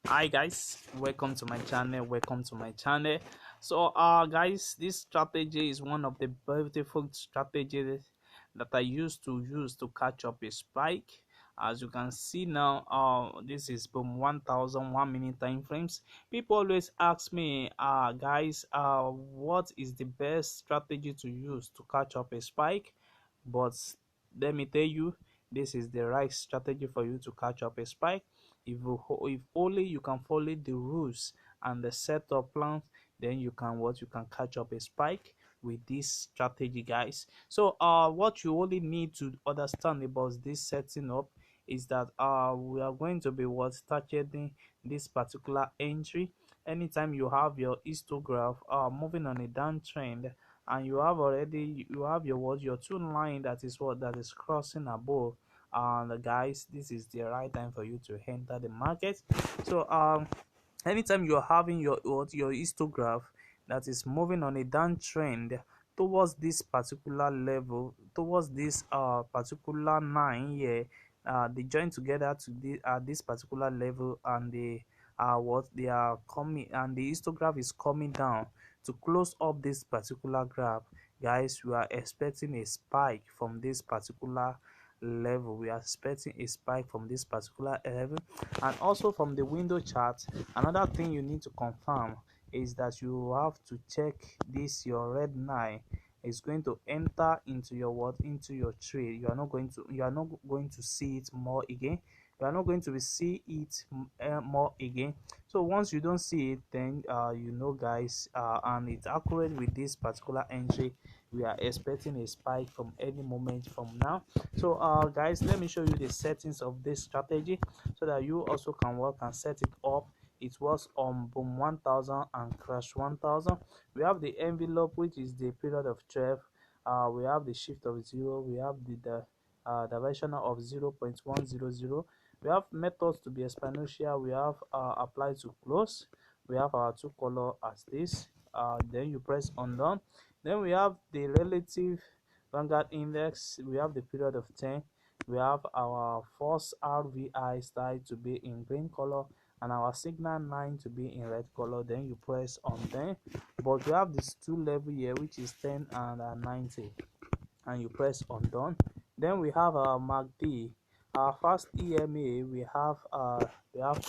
Hi guys, welcome to my channel. So guys, this strategy is one of the beautiful strategies that I used to use to catch up a spike. As you can see now, this is boom 1000 1 minute time frames. People always ask me, guys, what is the best strategy to use to catch up a spike? But let me tell you, this is the right strategy for you to catch up a spike. If only you can follow the rules and the setup plan, then you can catch up a spike with this strategy, guys. So what you only need to understand about this setting up is that we are going to be targeting this particular entry anytime you have your histograph moving on a downtrend, and you have your two line that is crossing above. And guys, this is the right time for you to enter the market. So anytime you're having your histograph that is moving on a downtrend towards this particular level, towards this particular line here, they join together to this particular level, and they are coming, and the histograph is coming down to close up this particular graph. Guys, we are expecting a spike from this particular level. We are expecting a spike from this particular level. And also from the window chart, another thing you need to confirm is that you have to check this your red line is going to enter into your trade. You are not going to see it more again. You are not going to see it more again. So once you don't see it, then guys, and it's accurate with this particular entry, we are expecting a spike from any moment from now. So guys, let me show you the settings of this strategy so that you also can work and set it up. It was on boom 1000 and crash 1000. We have the envelope, which is the period of 12. We have the shift of 0. We have the directional of 0.100. We have methods to be exponential. We have apply to close. We have our two color as this. Then you press on done. Then we have the relative Vanguard index. We have the period of 10. We have our force RVI style to be in green color, and our signal 9 to be in red color. Then you press on 10. But we have this two level here, which is 10 and 90, and you press on done. Then we have our MACD, our fast EMA. We have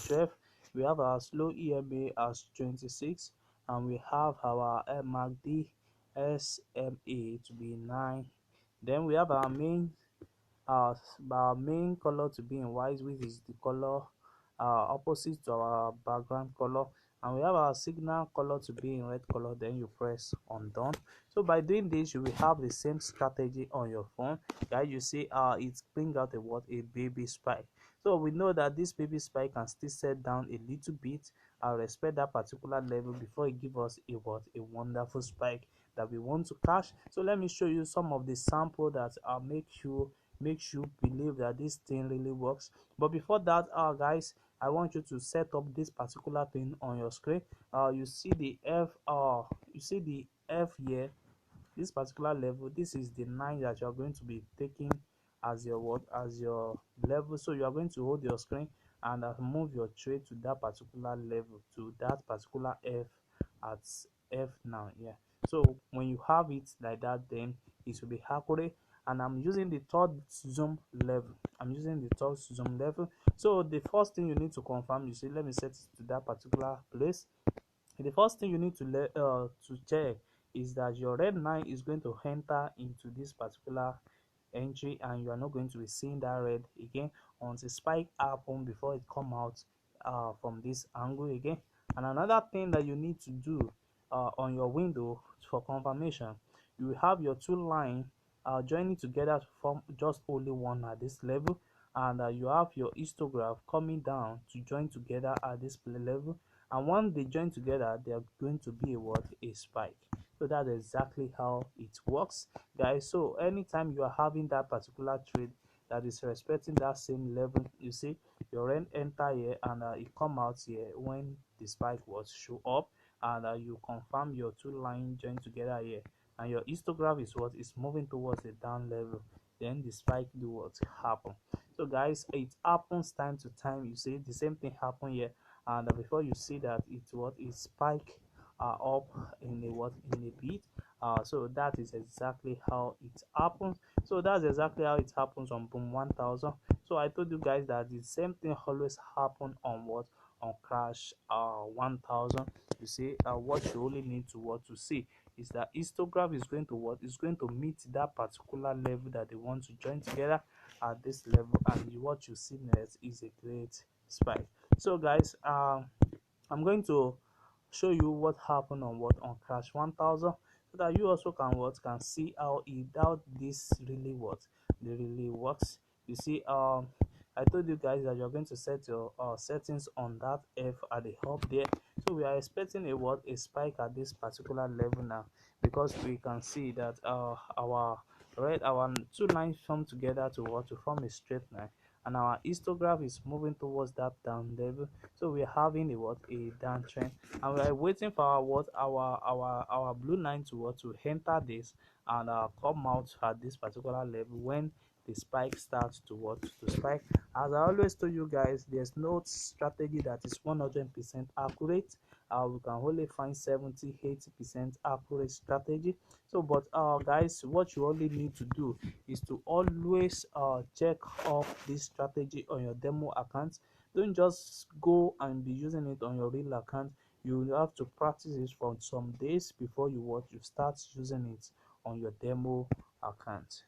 12. We have our slow EMA as 26, and we have our MACD SMA to be 9. Then we have uh, our main color to be in white, which is the color opposite to our background color, and we have our signal color to be in red color. Then you press on done. So by doing this, you will have the same strategy on your phone. Guys, you see it bring out a baby spike. So we know that this baby spike can still set down a little bit. I'll respect that particular level before it give us a wonderful spike that we want to catch. So let me show you some of the sample that make you believe that this thing really works. But before that, guys, I want you to set up this particular thing on your screen. You see the F here, this particular level. This is the 9 that you are going to be taking as your level. So you are going to hold your screen and move your trade to that particular level, to that particular F at F now. Yeah, so when you have it like that, then it will be accurate. And I'm using the third zoom level. So the first thing you need to confirm, you see, let me set it to that particular place. The first thing you need to check is that your red line is going to enter into this particular entry, and you are not going to be seeing that red again until spike happen before it come out from this angle again. And another thing that you need to do on your window for confirmation, you will have your two line joining together to form just only one at this level, and you have your histograph coming down to join together at this level. And once they join together, they are going to be a spike. So that's exactly how it works, guys. So anytime you are having that particular trade that is respecting that same level, you see your rent enter here, and it come out here when the spike was show up, and you confirm your two line join together here, and your histograph is moving towards a down level. Then the spike do what happen. So guys, it happens time to time. You see the same thing happen here, and before you see that it spike up in a bit. So that is exactly how it happens. So that's exactly how it happens on boom 1000. So I told you guys that the same thing always happen on crash 1000. You see, what you only need to see is that histograph is going to meet that particular level that they want to join together at this level, and what you see next is a great spike. So guys, I'm going to show you what happened on crash 1000, so that you also can see how this really really works. You see, I told you guys that you're going to set your settings on that F at the hub there. So we are expecting a spike at this particular level now, because we can see that our two lines come together to form a straight line, and our histograph is moving towards that down level. So we're having a downtrend, and we are waiting for our blue line to enter this, and come out at this particular level when the spike starts to spike. As I always told you guys, there's no strategy that is 100% accurate. We can only find 70-80% accurate strategy. So but guys, what you only need to do is to always check off this strategy on your demo account. Don't just go and be using it on your real account. You have to practice it for some days before you start using it on your demo account.